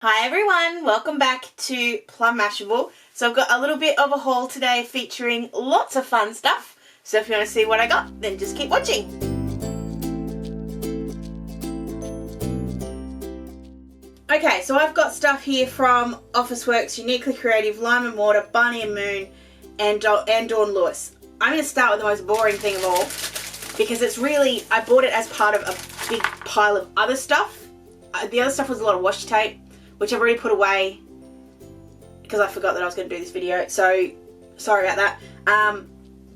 Hi everyone, welcome back to Plum Mashable. So I've got a little bit of a haul today featuring lots of fun stuff. So if you want to see what I got, then just keep watching. Okay, so I've got stuff here from Officeworks, Uniquely Creative, Lime and Mortar, Barney and Moon, and Dawn Lewis. I'm going to start with the most boring thing of all, because it's really, I bought it as part of a big pile of other stuff. The other stuff was a lot of washi tape, which I've already put away because I forgot that I was going to do this video, so sorry about that.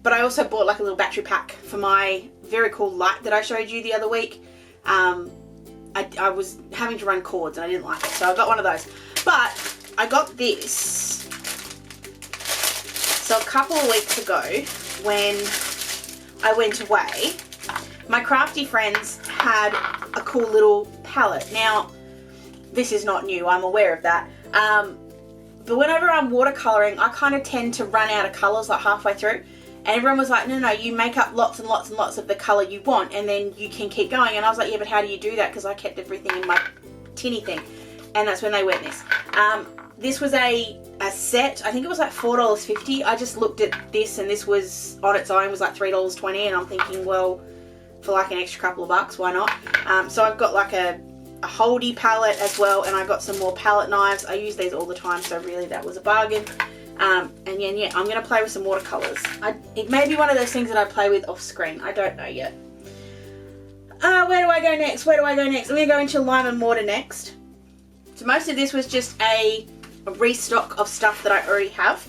But I also bought like a little battery pack for my very cool light that I showed you the other week. I was having to run cords and I didn't like it, so I got one of those. But I got this. So a couple of weeks ago when I went away, my crafty friends had a cool little palette. Now, this is not new, I'm aware of that. But whenever I'm watercolouring, I kind of tend to run out of colours like halfway through. And everyone was like, no, you make up lots and lots and lots of the colour you want and then you can keep going. And I was like, yeah, but how do you do that? Because I kept everything in my tinny thing. And that's when they went this. This was a set, I think it was like $4.50. I just looked at this and this was, on its own, was like $3.20. And I'm thinking, well, for like an extra couple of bucks, why not? So I've got like a holdy palette as well, and I got some more palette knives. I use these all the time, so really that was a bargain. And yeah, I'm going to play with some watercolours. It may be one of those things that I play with off screen. I don't know yet. Where do I go next? I'm going to go into Lime and Mortar next. So most of this was just a restock of stuff that I already have.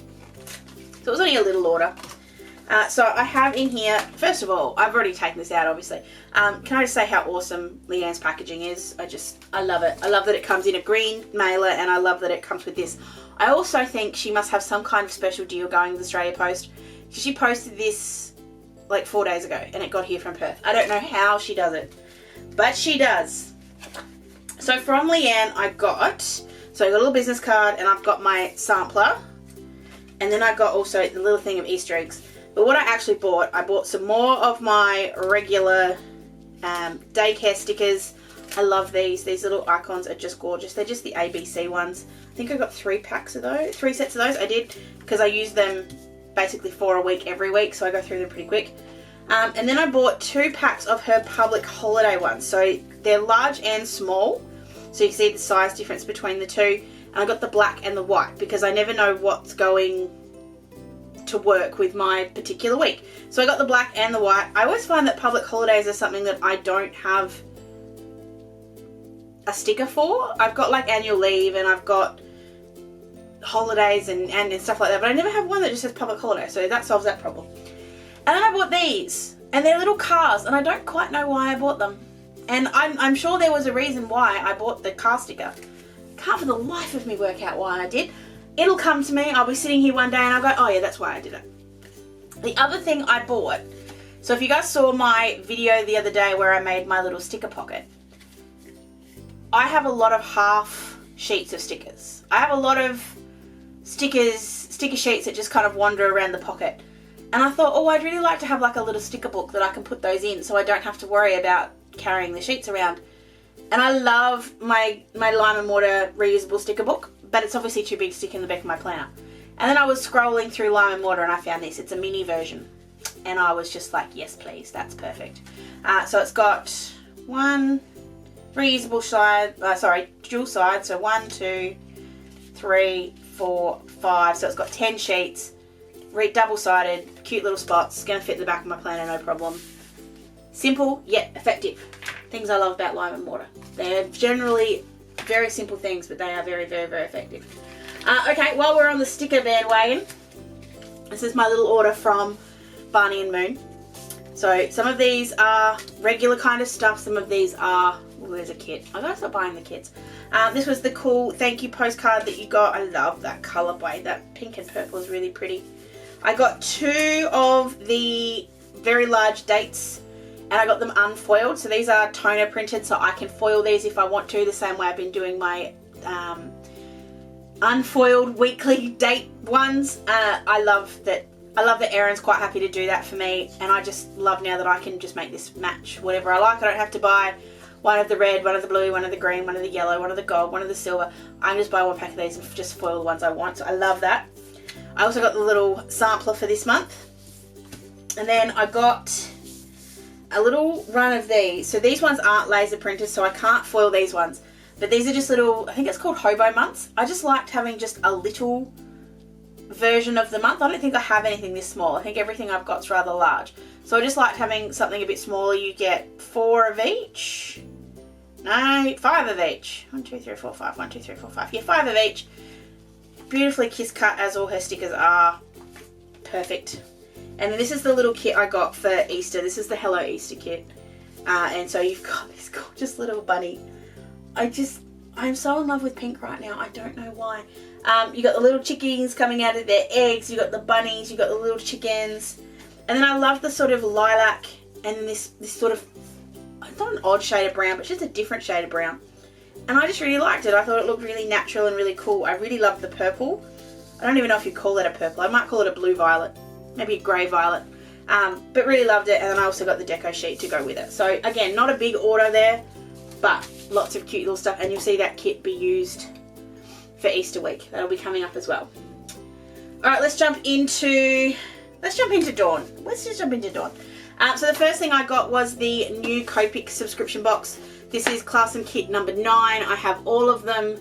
So it was only a little order. So I have in here, first of all, I've already taken this out obviously. Can I just say how awesome Leanne's packaging is? I love it. I love that it comes in a green mailer and I love that it comes with this. I also think she must have some kind of special deal going with Australia Post. She posted this like 4 days ago and it got here from Perth. I don't know how she does it, but she does. So from Leanne I got a little business card and I've got my sampler. And then I got also the little thing of Easter eggs. But what I actually bought, I bought some more of my regular Daycare stickers. I love these. These little icons are just gorgeous. They're just the ABC ones. I think I got 3 sets of those. I did because I use them basically for a week every week, so I go through them pretty quick. And then I bought 2 packs of her public holiday ones. So they're large and small. So you can see the size difference between the two. And I got the black and the white because I never know what's going to work with my particular week. So I got the black and the white. I always find that public holidays are something that I don't have a sticker for. I've got like annual leave and I've got holidays and stuff like that, but I never have one that just says public holiday, so that solves that problem. And then I bought these, and they're little cars, and I don't quite know why I bought them. And I'm sure there was a reason why I bought the car sticker. Can't for the life of me work out why I did. It'll come to me, I'll be sitting here one day and I'll go, oh yeah, that's why I did it. The other thing I bought, so if you guys saw my video the other day where I made my little sticker pocket, I have a lot of half sheets of stickers. I have a lot of sticker sheets that just kind of wander around the pocket. And I thought, oh, I'd really like to have like a little sticker book that I can put those in so I don't have to worry about carrying the sheets around. And I love my Lime and Mortar reusable sticker book, but it's obviously too big to stick in the back of my planner. And then I was scrolling through Lime and Mortar and I found this. It's a mini version. And I was just like, yes please, that's perfect. So it's got one reusable side, dual side. So 1, 2, 3, 4, 5. So it's got 10 sheets, double-sided, cute little spots. It's going to fit in the back of my planner, no problem. Simple yet effective. Things I love about Lime and Mortar. They're generally very simple things, but they are very, very, very effective. Okay, while we're on the sticker bandwagon, this is my little order from Barney and Moon. So some of these are regular kind of stuff. Some of these are, oh, there's a kit. I gotta stop buying the kits. This was the cool thank you postcard that you got. I love that colorway. That pink and purple is really pretty. I got 2 of the very large dates and I got them unfoiled. So these are toner printed, so I can foil these if I want to, the same way I've been doing my unfoiled weekly date ones. I love that Erin's quite happy to do that for me, and I just love now that I can just make this match whatever I like. I don't have to buy one of the red, one of the blue, one of the green, one of the yellow, one of the gold, one of the silver. I can just buy one pack of these and just foil the ones I want. So I love that. I also got the little sampler for this month. And then I got a little run of these. So these ones aren't laser printed, so I can't foil these ones. But these are just little, I think it's called hobo months. I just liked having just a little version of the month. I don't think I have anything this small. I think everything I've got is rather large. So I just liked having something a bit smaller. You get 4 of each. No, 5 of each. 1, 2, 3, 4, 5. 1, 2, 3, 4, 5. Yeah, 5 of each. Beautifully kiss cut, as all her stickers are. Perfect. And then this is the little kit I got for Easter. This is the Hello Easter kit. And so you've got this gorgeous little bunny. I'm so in love with pink right now. I don't know why. You got the little chickies coming out of their eggs. You got the bunnies. You got the little chickens. And then I love the sort of lilac and this sort of, it's not an odd shade of brown, but just a different shade of brown. And I just really liked it. I thought it looked really natural and really cool. I really loved the purple. I don't even know if you call it a purple. I might call it a blue violet. Maybe a grey violet. But really loved it. And then I also got the deco sheet to go with it. So again, not a big order there, but lots of cute little stuff. And you'll see that kit be used for Easter week. That'll be coming up as well. All right, let's jump into Dawn. Let's just jump into Dawn. So the first thing I got was the new Copic Subscription Box. This is Class and Kit number 9. I have all of them.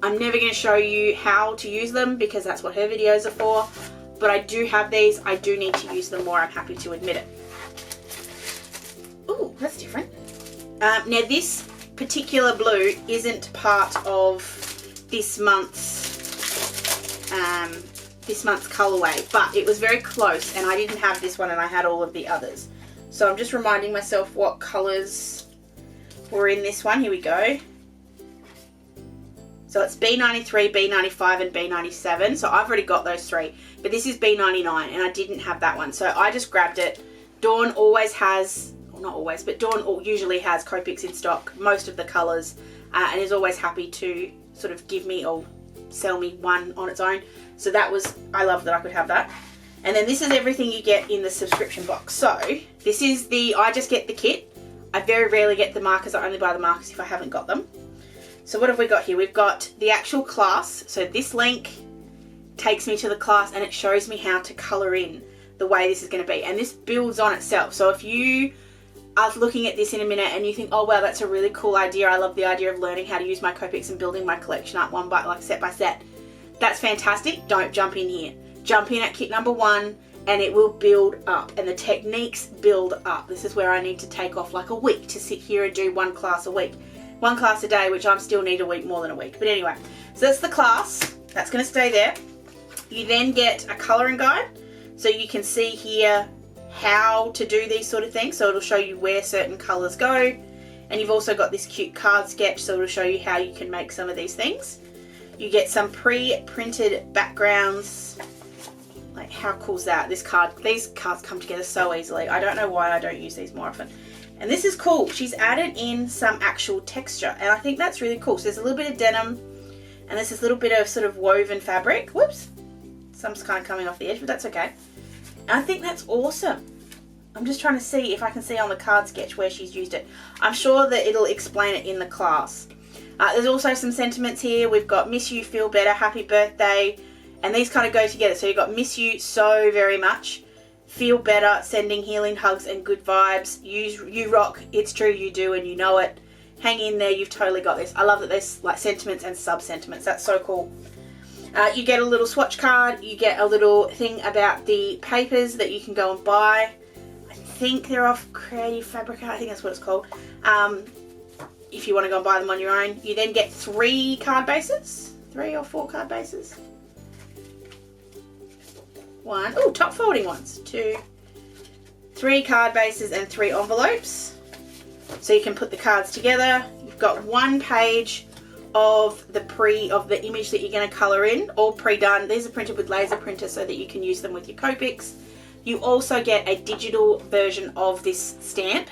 I'm never going to show you how to use them because that's what her videos are for. But I do have these. I do need to use them more. I'm happy to admit it. Ooh, that's different. Now this particular blue isn't part of this month's colorway, but it was very close and I didn't have this one and I had all of the others. So I'm just reminding myself what colors were in this one. Here we go. So it's B93, B95 and B97. So I've already got those 3, but this is B99 and I didn't have that one. So I just grabbed it. Dawn always has, well not always, but Dawn usually has Copics in stock, most of the colors, and is always happy to sort of give me or sell me one on its own. So that was, I love that I could have that. And then this is everything you get in the subscription box. So this is I just get the kit. I very rarely get the markers. I only buy the markers if I haven't got them. So what have we got here? We've got the actual class. So this link takes me to the class and it shows me how to colour in the way this is going to be. And this builds on itself. So if you are looking at this in a minute and you think, oh wow, that's a really cool idea. I love the idea of learning how to use my Copics and building my collection up one by, like set by set. That's fantastic. Don't jump in here. Jump in at kit number 1 and it will build up and the techniques build up. This is where I need to take off like a week to sit here and do 1 class a week. 1 class a day, which I still need a week more than a week. But anyway, so that's the class. That's going to stay there. You then get a colouring guide. So you can see here how to do these sort of things. So it'll show you where certain colours go. And you've also got this cute card sketch. So it'll show you how you can make some of these things. You get some pre-printed backgrounds. Like how cool is that? These cards come together so easily. I don't know why I don't use these more often. And this is cool. She's added in some actual texture and I think that's really cool. So there's a little bit of denim and there's this little bit of sort of woven fabric. Whoops. Some's kind of coming off the edge, but that's okay. And I think that's awesome. I'm just trying to see if I can see on the card sketch where she's used it. I'm sure that it'll explain it in the class. There's also some sentiments here. We've got miss you, feel better, happy birthday. And these kind of go together. So you've got miss you so very much. Feel better, sending healing hugs and good vibes. You rock, it's true, you do and you know it. Hang in there, you've totally got this. I love that there's like sentiments and sub-sentiments. That's so cool. You get a little swatch card. You get a little thing about the papers that you can go and buy. I think they're off Creative Fabrica. I think that's what it's called. If you want to go and buy them on your own. You then get 3 card bases. 3 or 4 card bases. 1, oh, top folding ones, 2, 3 card bases and 3 envelopes. So you can put the cards together. You've got 1 page of the image that you're going to colour in, all pre-done. These are printed with laser printer so that you can use them with your Copics. You also get a digital version of this stamp.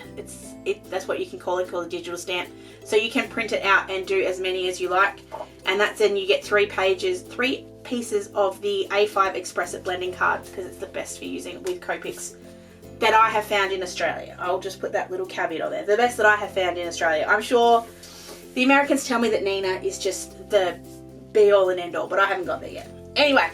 That's what you can call it, called a digital stamp. So you can print it out and do as many as you like. And that's then you get 3 pieces of the A5 Express It blending card because it's the best for using with Copics that I have found in Australia. I'll just put that little caveat on there. The best that I have found in Australia. I'm sure the Americans tell me that Nina is just the be all and end all, but I haven't got there yet. Anyway,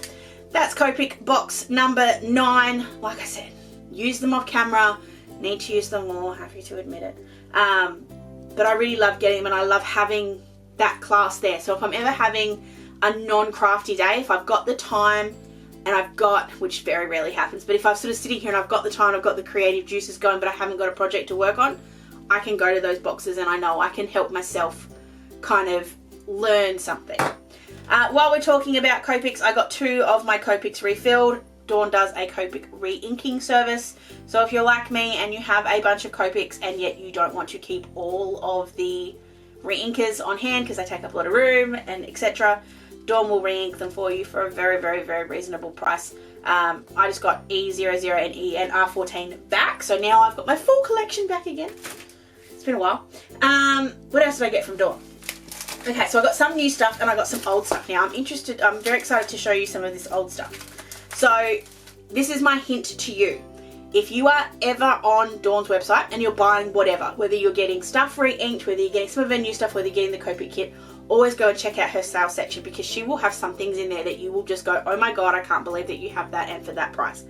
that's Copic box number 9. Like I said, use them off camera. Need to use them more, happy to admit it. But I really love getting them, and I love having that class there. So if I'm ever having a non-crafty day, if I've got the time and I've got, which very rarely happens, but if I'm sort of sitting here and I've got the time, I've got the creative juices going, but I haven't got a project to work on, I can go to those boxes and I know I can help myself kind of learn something. While we're talking about Copics, I got 2 of my Copics refilled. Dawn does a Copic Re-Inking service. So if you're like me and you have a bunch of Copics and yet you don't want to keep all of the re-inkers on hand because they take up a lot of room and etc., Dawn will re-ink them for you for a very, very, very reasonable price. I just got E00 and E and R14 back, so now I've got my full collection back again. It's been a while. What else did I get from Dawn? Okay, so I got some new stuff and I got some old stuff. Now I'm very excited to show you some of this old stuff. So this is my hint to you. If you are ever on Dawn's website and you're buying whatever, whether you're getting stuff re-inked, whether you're getting some of her new stuff, whether you're getting the Copic kit, always go and check out her sale section, because she will have some things in there that you will just go, oh my god, I can't believe that you have that and for that price.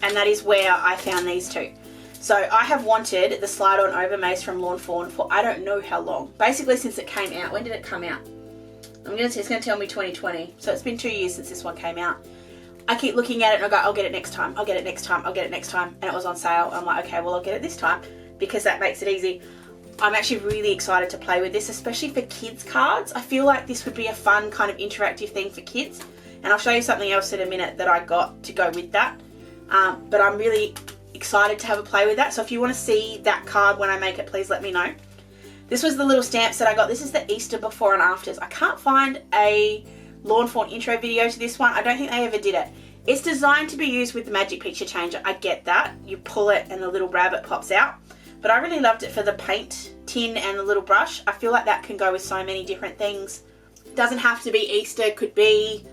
And that is where I found these 2. So I have wanted the slide-on overmaze from Lawn Fawn for I don't know how long. Basically since it came out. When did it come out? It's going to tell me 2020. So it's been 2 years since this one came out. I keep looking at it and I go, I'll get it next time. I'll get it next time. I'll get it next time. And it was on sale. I'm like, okay, well, I'll get it this time because that makes it easy. I'm actually really excited to play with this, especially for kids cards. I feel like this would be a fun kind of interactive thing for kids. And I'll show you something else in a minute that I got to go with that. But I'm really excited to have a play with that. So if you want to see that card when I make it, please let me know. This was the little stamps that I got. This is the Easter before and afters. I can't find a Lawn Fawn intro video to this one. I don't think they ever did it. It's designed to be used with the Magic Picture Changer. I get that. You pull it and the little rabbit pops out. But I really loved it for the paint tin and the little brush. I feel like that can go with so many different things. It doesn't have to be Easter. It could be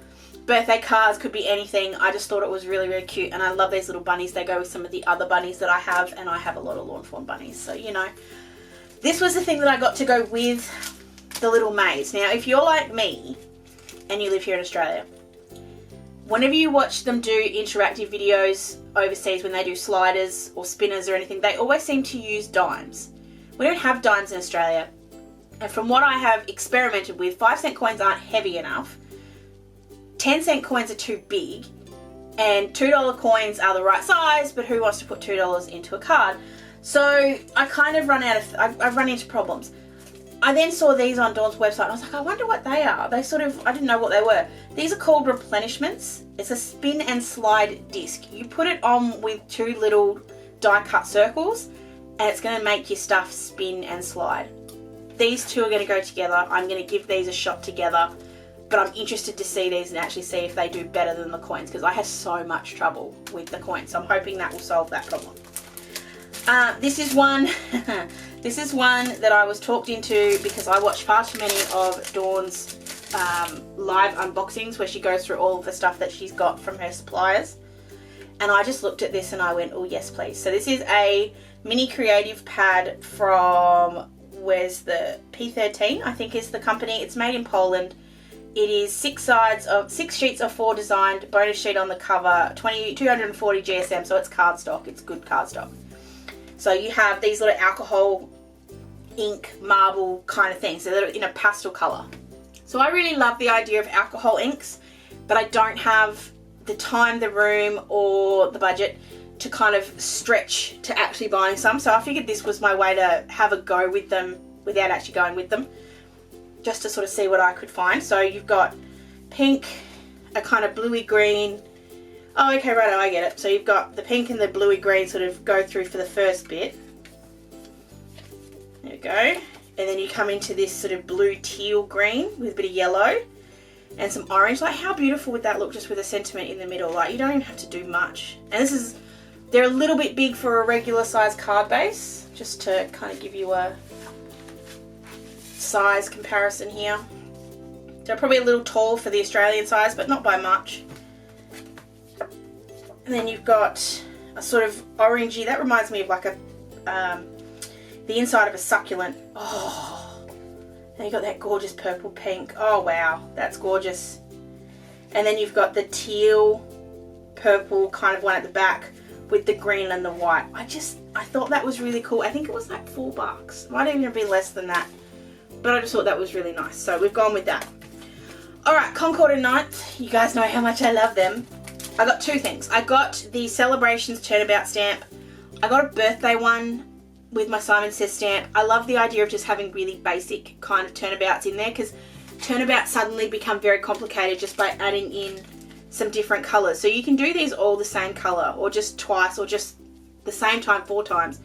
birthday cards. Could be anything. I just thought it was really, really cute. And I love these little bunnies. They go with some of the other bunnies that I have. And I have a lot of Lawn Fawn bunnies. So, you know. This was the thing that I got to go with the little maze. Now, if you're like me and you live here in Australia, whenever you watch them do interactive videos overseas when they do sliders or spinners or anything, they always seem to use dimes. We don't have dimes in Australia. And from what I have experimented with, 5-cent coins aren't heavy enough. 10-cent coins are too big. And $2 coins are the right size, but who wants to put $2 into a card? So I kind of I've run into problems. I then saw these on Dawn's website and I was like, I wonder what they are. I didn't know what they were. These are called replenishments. It's a spin and slide disc. You put it on with 2 little die cut circles and it's going to make your stuff spin and slide. These 2 are going to go together. I'm going to give these a shot together, but I'm interested to see these and actually see if they do better than the coins, because I had so much trouble with the coins. So I'm hoping that will solve that problem. This is one that I was talked into because I watched far too many of Dawn's live unboxings where she goes through all of the stuff that she's got from her suppliers. And I just looked at this and I went, oh yes please. So this is a mini creative pad from, where's the P13, I think is the company. It's made in Poland. It is 6 sheets of 4 designed, bonus sheet on the cover, 240 GSM, so it's cardstock. It's good cardstock. So you have these little alcohol ink marble kind of things. So they're in a pastel colour. So I really love the idea of alcohol inks, but I don't have the time, the room or the budget to kind of stretch to actually buying some. So I figured this was my way to have a go with them without actually going with them, just to sort of see what I could find. So you've got pink, a kind of bluey green. Oh, okay, right, I get it. So you've got the pink and the bluey green sort of go through for the first bit. There we go. And then you come into this sort of blue teal green with a bit of yellow and some orange. Like, how beautiful would that look just with a sentiment in the middle? Like, you don't even have to do much. And they're a little bit big for a regular size card base, just to kind of give you a size comparison here. They're probably a little tall for the Australian size, but not by much. And then you've got sort of orangey. That reminds me of like a the inside of a succulent. Oh, and you got that gorgeous purple pink. Oh wow, that's gorgeous. And then you've got the teal purple kind of one at the back with the green and the white. I thought that was really cool. I think it was like $4. It might even be less than that, but I just thought that was really nice, so we've gone with that. Alright, Concord and 9th, you guys know how much I love them. I got two things. I got the Celebrations Turnabout stamp. I got a birthday one with my Simon Says stamp. I love the idea of just having really basic kind of turnabouts in there, because turnabouts suddenly become very complicated just by adding in some different colours. So you can do these all the same colour, or just twice, or just the same time 4 times.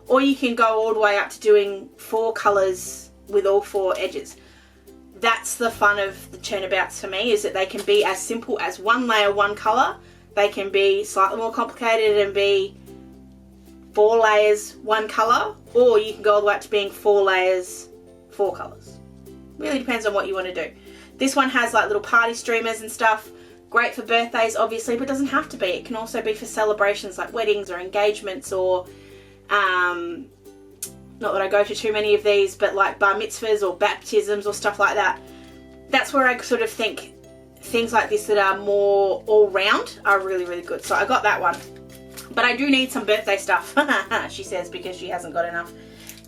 Or you can go all the way up to doing 4 colours with all 4 edges. That's the fun of the turnabouts for me, is that they can be as simple as 1 layer, 1 colour. They can be slightly more complicated and be 4 layers, 1 colour. Or you can go all the way up to being 4 layers, 4 colours. Really depends on what you want to do. This one has like little party streamers and stuff. Great for birthdays, obviously, but doesn't have to be. It can also be for celebrations like weddings or engagements, or not that I go to too many of these, but like bar mitzvahs or baptisms or stuff like that. That's where I sort of think things like this that are more all round are really, really good. So I got that one. But I do need some birthday stuff, she says, because she hasn't got enough.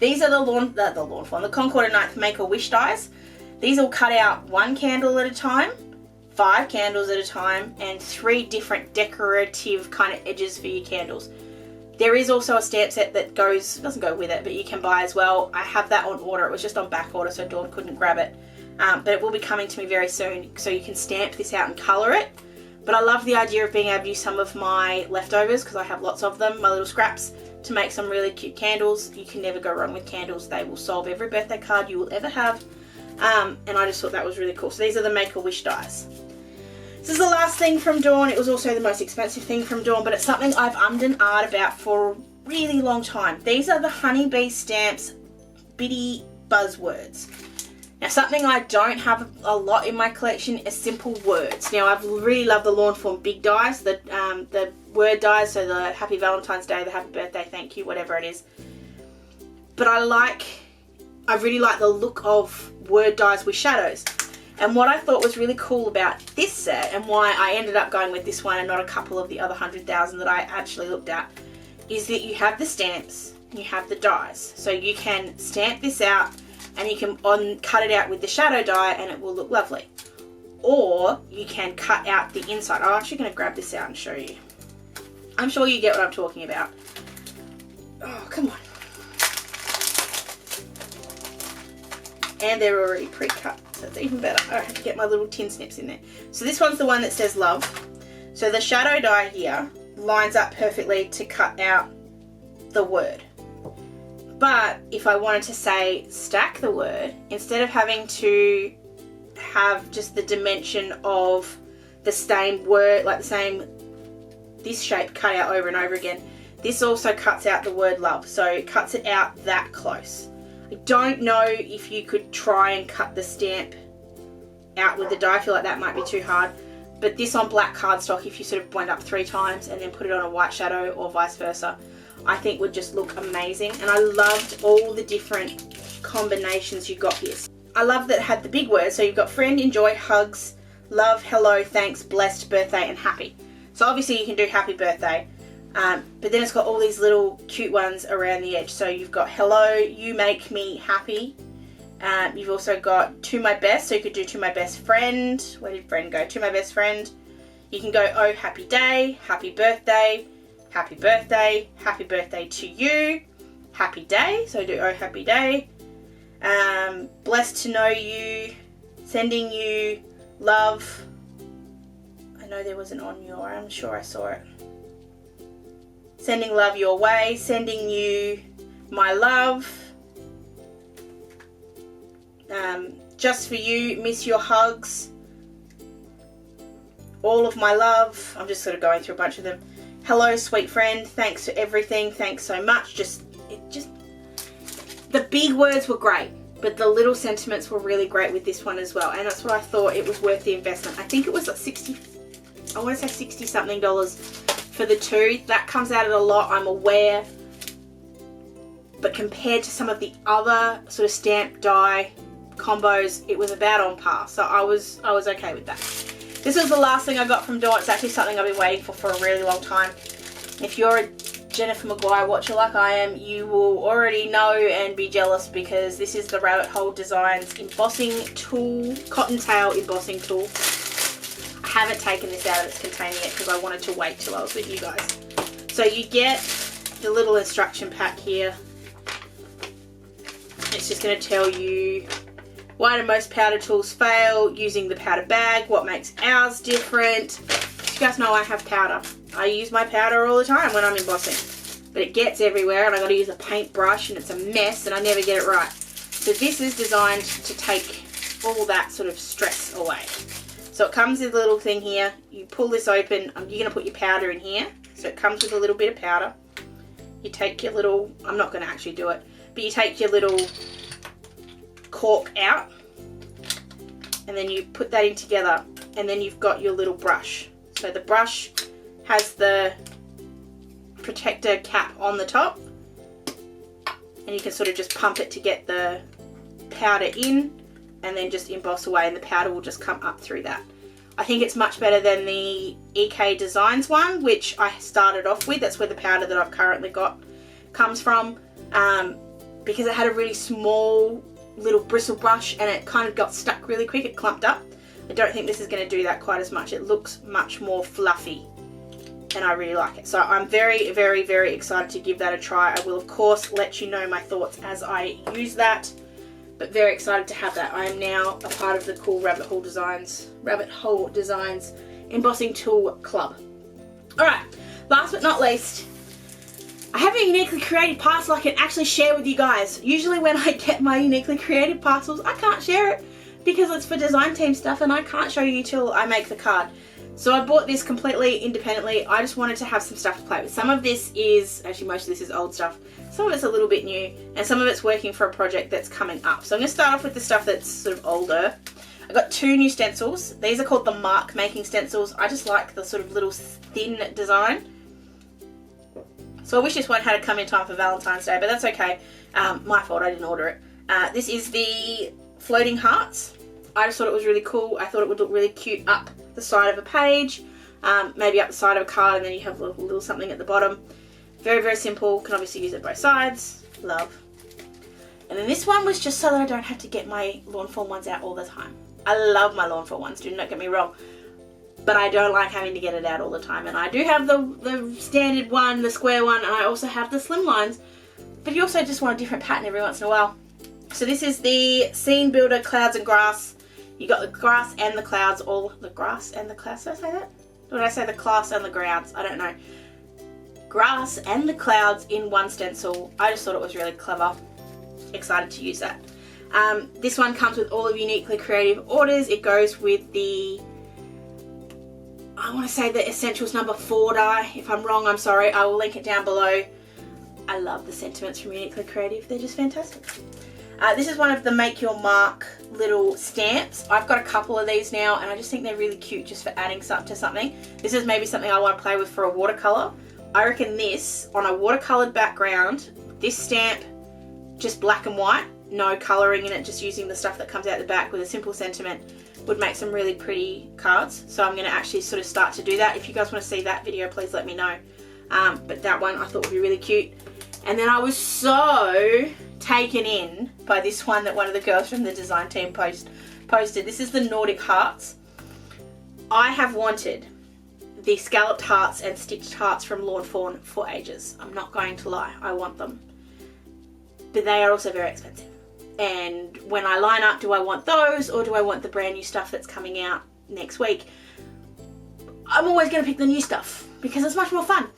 These are the Concord and 9th Make-A-Wish dies. These will cut out 1 candle at a time, 5 candles at a time, and 3 different decorative kind of edges for your candles. There is also a stamp set that doesn't go with it, but you can buy as well. I have that on order. It was just on back order, so Dawn couldn't grab it. But it will be coming to me very soon, so you can stamp this out and colour it. But I love the idea of being able to use some of my leftovers, because I have lots of them, my little scraps, to make some really cute candles. You can never go wrong with candles. They will solve every birthday card you will ever have. And I just thought that was really cool. So these are the Make-A-Wish dies. This is the last thing from Dawn. It was also the most expensive thing from Dawn, but it's something I've ummed and ahed about for a really long time. These are the Honeybee Stamps Bitty Buzzwords. Now, something I don't have a lot in my collection is simple words. Now, I really love the Lawn Fawn big dies, the word dies, so the Happy Valentine's Day, the Happy Birthday, Thank You, whatever it is. But I really like the look of word dies with shadows. And what I thought was really cool about this set, and why I ended up going with this one and not a couple of the other 100,000 that I actually looked at, is that you have the stamps, you have the dies. So you can stamp this out and you can cut it out with the shadow die and it will look lovely. Or you can cut out the inside. I'm actually going to grab this out and show you. I'm sure you get what I'm talking about. Oh, come on. And they're already pre-cut, so it's even better. I have to get my little tin snips in there. So this one's the one that says love. So the shadow die here lines up perfectly to cut out the word. But if I wanted to say stack the word, instead of having to have just the dimension of the same word, like this shape cut out over and over again, this also cuts out the word love. So it cuts it out that close. I don't know if you could try and cut the stamp out with the die. I feel like that might be too hard. But this on black cardstock, if you sort of blend up 3 times and then put it on a white shadow or vice versa, I think would just look amazing. And I loved all the different combinations you got here. I love that it had the big words. So you've got friend, enjoy, hugs, love, hello, thanks, blessed, birthday, and happy. So obviously you can do happy birthday. But then it's got all these little cute ones around the edge. So you've got hello, you make me happy. You've also got to my best. So you could do to my best friend. Where did friend go? To my best friend. You can go, oh, happy day, happy birthday, happy birthday, happy birthday to you, happy day. So do oh, happy day. Blessed to know you, sending you love. I know there was an on your, I'm sure I saw it. Sending love your way, sending you my love. Just for you, miss your hugs. All of my love. I'm just sort of going through a bunch of them. Hello, sweet friend. Thanks for everything. Thanks so much. The big words were great, but the little sentiments were really great with this one as well. And that's what I thought it was worth the investment. I think it was like I want to say $60 something for the two. That comes out at a lot, I'm aware. But compared to some of the other sort of stamp die combos, it was about on par. So I was okay with that. This was the last thing I got from Dawn. It's actually something I've been waiting for a really long time. If you're a Jennifer Maguire watcher like I am, you will already know and be jealous because this is the Rabbit Hole Designs embossing tool, cottontail embossing tool. I haven't taken this out of its container yet because I wanted to wait till I was with you guys. So you get the little instruction pack here. It's just going to tell you why do most powder tools fail, using the powder bag, what makes ours different. You guys know I have powder. I use my powder all the time when I'm embossing, but it gets everywhere and I got to use a paintbrush and it's a mess and I never get it right. So this is designed to take all that sort of stress away. So it comes with a little thing here. You pull this open, you're going to put your powder in here. So it comes with a little bit of powder. You take your little, I'm not going to actually do it, but you take your little cork out and then you put that in together and then you've got your little brush. So the brush has the protector cap on the top and you can sort of just pump it to get the powder in and then just emboss away and the powder will just come up through that. I think it's much better than the EK Designs one, which I started off with. That's where the powder that I've currently got comes from, because it had a really small little bristle brush and it kind of got stuck really quick. It clumped up. I don't think this is going to do that quite as much. It looks much more fluffy and I really like it. So I'm very, very, very excited to give that a try. I will of course let you know my thoughts as I use that, but very excited to have that. I am now a part of the cool Rabbit Hole Designs embossing tool club. Alright, last but not least, I have a uniquely creative parcel I can actually share with you guys. Usually when I get my uniquely creative parcels, I can't share it because it's for design team stuff and I can't show you till I make the card. So I bought this completely independently. I just wanted to have some stuff to play with. Some of this is, actually most of this is old stuff. Some of it's a little bit new and some of it's working for a project that's coming up. So I'm going to start off with the stuff that's sort of older. I got two new stencils. These are called the mark making stencils. I just like the sort of little thin design. So I wish this one had come in time for Valentine's Day, but that's okay. My fault, I didn't order it. This is the floating hearts. I just thought it was really cool. I thought it would look really cute up the side of a page, maybe up the side of a card, and then you have a little something at the bottom. Very, very simple. Can obviously use it both sides. Love. And then this one was just so that I don't have to get my lawn form ones out all the time. I love my lawn form ones, do not get me wrong. But I don't like having to get it out all the time. And I do have the standard one, the square one, and I also have the slim lines. But you also just want a different pattern every once in a while. So this is the Scene Builder Clouds and Grass. You got the grass and the clouds, all the grass and the clouds. Did I say that? Or did I say the class and the grounds? I don't know. Grass and the clouds in one stencil. I just thought it was really clever. Excited to use that. This one comes with all of Uniquely Creative orders. It goes with the, I want to say the Essentials number 4 die. If I'm wrong, I'm sorry. I will link it down below. I love the sentiments from Uniquely Creative. They're just fantastic. This is one of the Make Your Mark little stamps. I've got a couple of these now and I just think they're really cute just for adding something to something. This is maybe something I want to play with for a watercolour. I reckon this, on a watercoloured background, this stamp, just black and white, no colouring in it, just using the stuff that comes out the back with a simple sentiment, would make some really pretty cards. So I'm going to actually sort of start to do that. If you guys want to see that video, please let me know. But that one I thought would be really cute. And then I was so taken in by this one that one of the girls from the design team posted. This is the Nordic Hearts. I have wanted the scalloped hearts and stitched hearts from Lawn Fawn for ages. I'm not going to lie, I want them. But they are also very expensive. And when I line up, do I want those or do I want the brand new stuff that's coming out next week? I'm always going to pick the new stuff because it's much more fun.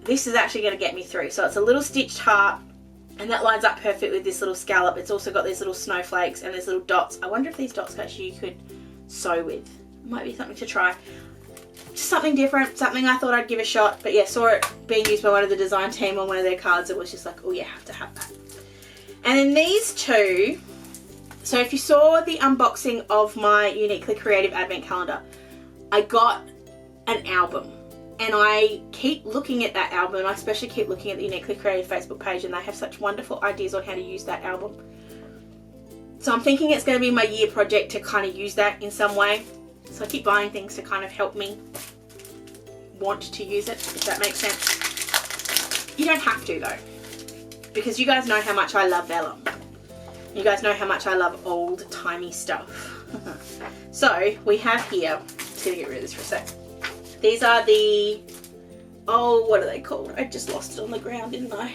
This is actually going to get me through. So it's a little stitched heart and that lines up perfect with this little scallop. It's also got these little snowflakes and these little dots. I wonder if these dots actually you could sew with. Might be something to try. Just something different, something I thought I'd give a shot. But yeah, saw it being used by one of the design team on one of their cards. It was just like, oh yeah, have to have that. And then these two, so if you saw the unboxing of my Uniquely Creative Advent Calendar, I got an album. And I keep looking at that album. I especially keep looking at the Uniquely Creative Facebook page, and they have such wonderful ideas on how to use that album. So I'm thinking it's going to be my year project to kind of use that in some way. So I keep buying things to kind of help me want to use it, if that makes sense. You don't have to though, because you guys know how much I love Vellum. You guys know how much I love old-timey stuff. So we have here, I'm just going to get rid of this for a sec. These are the, oh, what are they called? I just lost it on the ground, didn't I?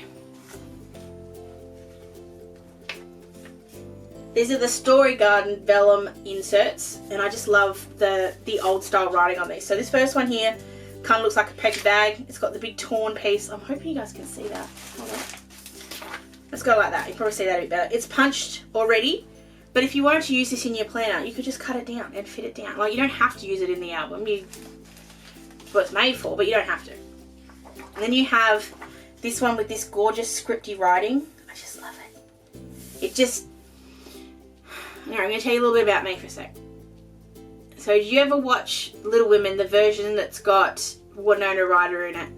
These are the Story Garden Vellum inserts, and I just love the old style writing on these. So this first one here kind of looks like a paper bag. It's got the big torn piece. I'm hoping you guys can see that. Hold on. Let's go like that. You can probably see that a bit better. It's punched already, but if you wanted to use this in your planner, you could just cut it down and fit it down. Like, you don't have to use it in the album. It's what it's made for, but you don't have to. And then you have this one with this gorgeous scripty writing. I just love it. It just... Now, I'm going to tell you a little bit about me for a sec. So, did you ever watch Little Women, the version that's got Winona Ryder in it?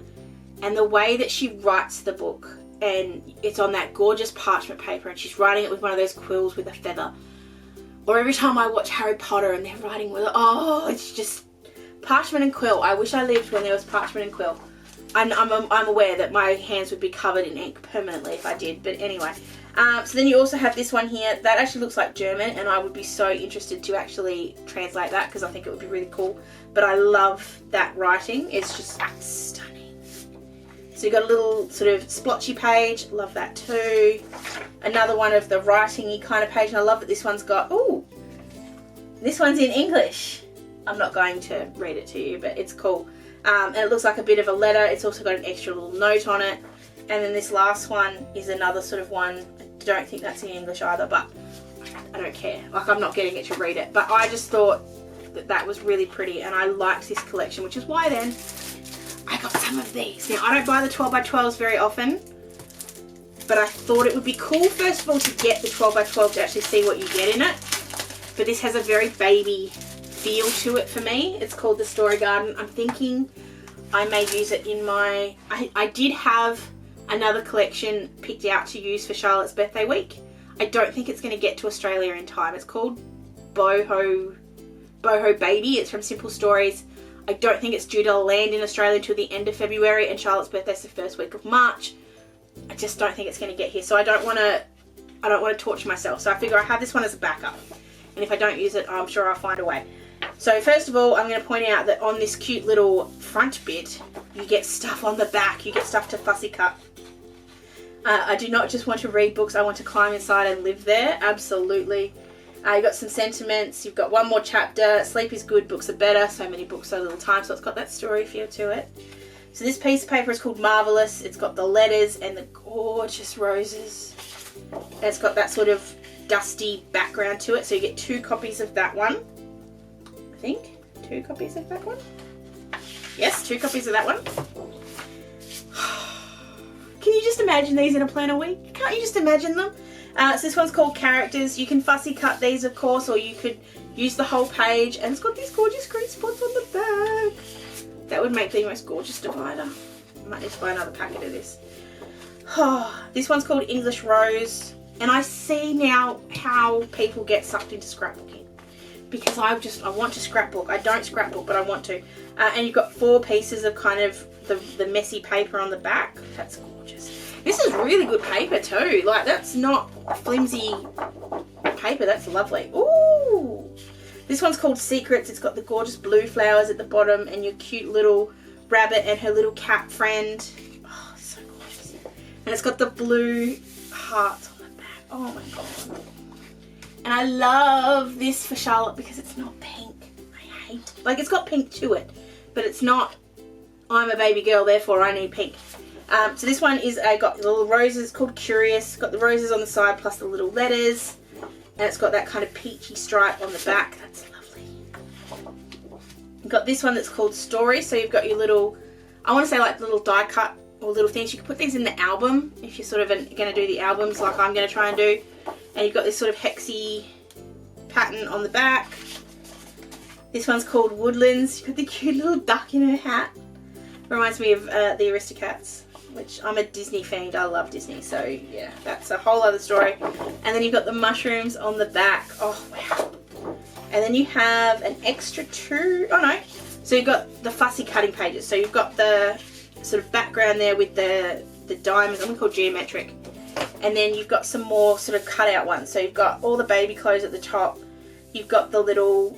And the way that she writes the book, and it's on that gorgeous parchment paper, and she's writing it with one of those quills with a feather. Or every time I watch Harry Potter and they're writing with it, oh, it's just parchment and quill. I wish I lived when there was parchment and quill. I'm aware that my hands would be covered in ink permanently if I did, but anyway. So then you also have this one here that actually looks like German, and I would be so interested to actually translate that because I think it would be really cool. But I love that writing. It's just stunning. So you've got a little sort of splotchy page. Love that too. Another one of the writing-y kind of page, and I love that this one's got, ooh, this one's in English. I'm not going to read it to you, but it's cool. And it looks like a bit of a letter. It's also got an extra little note on it. And then this last one is another sort of one. I don't think that's in English either, but I don't care. Like, I'm not getting it to read it. But I just thought that that was really pretty, and I liked this collection, which is why then I got some of these. Now, I don't buy the 12x12s very often, but I thought it would be cool, first of all, to get the 12x12 to actually see what you get in it. But this has a very baby feel to it for me. It's called the Story Garden. I'm thinking I may use it in my... I did have another collection picked out to use for Charlotte's birthday week. I don't think it's going to get to Australia in time. It's called Boho Baby. It's from Simple Stories. I don't think it's due to land in Australia until the end of February, and Charlotte's birthday's the first week of March. I just don't think it's going to get here, so I don't want to torture myself. So I figure I have this one as a backup, and if I don't use it, I'm sure I'll find a way. So first of all, I'm going to point out that on this cute little front bit, you get stuff on the back. You get stuff to fussy cut. I do not just want to read books, I want to climb inside and live there. Absolutely. You've got some sentiments, you've got one more chapter, sleep is good, books are better, so many books, so little time, so it's got that story feel to it. So this piece of paper is called Marvelous. It's got the letters and the gorgeous roses. And it's got that sort of dusty background to it, so you get 2 copies of that one. I think 2 copies of that one. Yes, 2 copies of that one. Can you just imagine these in a planner week? Can't you just imagine them? So this one's called Characters. You can fussy cut these, of course, or you could use the whole page. And it's got these gorgeous green spots on the back. That would make the most gorgeous divider. I might need to buy another packet of this. This one's called English Rose. And I see now how people get sucked into scrapbooking. Because I want to scrapbook. I don't scrapbook, but I want to. And you've got 4 pieces of kind of the messy paper on the back. That's gorgeous. This is really good paper too. Like, that's not flimsy paper. That's lovely. Ooh! This one's called Secrets. It's got the gorgeous blue flowers at the bottom and your cute little rabbit and her little cat friend. Oh, it's so gorgeous. And it's got the blue hearts on the back. Oh my god. And I love this for Charlotte because it's not pink. I hate it. Like, it's got pink to it, but it's not, I'm a baby girl, therefore I need pink. So this one is got the little roses, called Curious. It's got the roses on the side plus the little letters. And it's got that kind of peachy stripe on the back. That's lovely. You've got this one that's called Story. So you've got your little, I want to say like little die cut or little things. You can put these in the album if you're sort of going to do the albums like I'm going to try and do. And you've got this sort of hexy pattern on the back. This one's called Woodlands. You've got the cute little duck in her hat. Reminds me of the Aristocats, which I'm a Disney fan. I love Disney, so yeah, that's a whole other story. And then you've got the mushrooms on the back. Oh wow! And then you have an extra two. Oh no! So you've got the fussy cutting pages. So you've got the sort of background there with the diamonds. I'm gonna call geometric. And then you've got some more sort of cut out ones. So you've got all the baby clothes at the top. You've got the little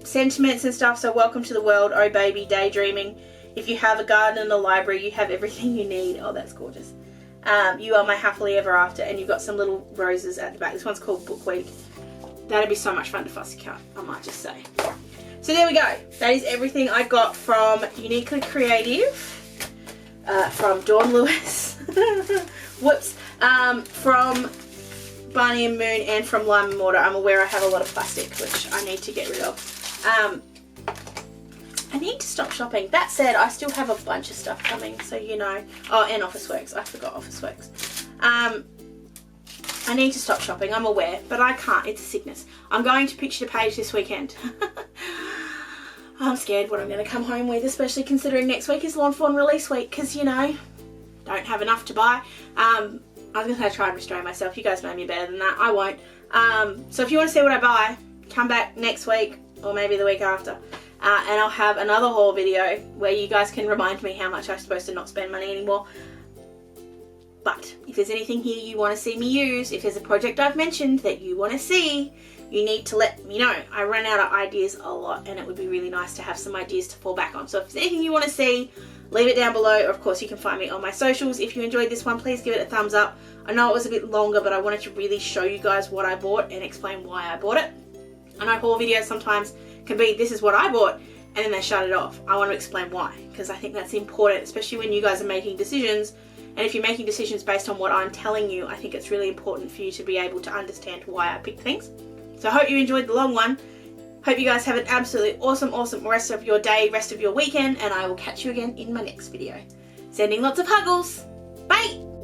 sentiments and stuff. So welcome to the world, oh baby, daydreaming. If you have a garden and a library, you have everything you need. Oh, that's gorgeous. You are my happily ever after. And you've got some little roses at the back. This one's called Book Week. That'd be so much fun to fussy cut, I might just say. So there we go. That is everything I got from Uniquely Creative, from Dawn Lewis, whoops, from Barney and Moon, and from Lime and Mortar. I'm aware I have a lot of plastic, which I need to get rid of. I need to stop shopping. That said, I still have a bunch of stuff coming, so you know. Oh, and Officeworks. I forgot Officeworks. I need to stop shopping, I'm aware, but I can't. It's a sickness. I'm going to Picture to Page this weekend. I'm scared what I'm going to come home with, especially considering next week is Lawn Fawn release week, because, you know, don't have enough to buy. I was going to try and restrain myself. You guys know me better than that. I won't. So if you want to see what I buy, come back next week or maybe the week after. And I'll have another haul video where you guys can remind me how much I'm supposed to not spend money anymore. But if there's anything here you want to see me use, if there's a project I've mentioned that you want to see, you need to let me know. I run out of ideas a lot, and it would be really nice to have some ideas to fall back on. So if there's anything you want to see, leave it down below. Or of course, you can find me on my socials. If you enjoyed this one, please give it a thumbs up. I know it was a bit longer, but I wanted to really show you guys what I bought and explain why I bought it. I know haul videos sometimes can be, this is what I bought, and then they shut it off. I want to explain why, because I think that's important, especially when you guys are making decisions. And if you're making decisions based on what I'm telling you, I think it's really important for you to be able to understand why I picked things. So I hope you enjoyed the long one. Hope you guys have an absolutely awesome rest of your day, rest of your weekend, and I will catch you again in my next video. Sending lots of huggles. Bye!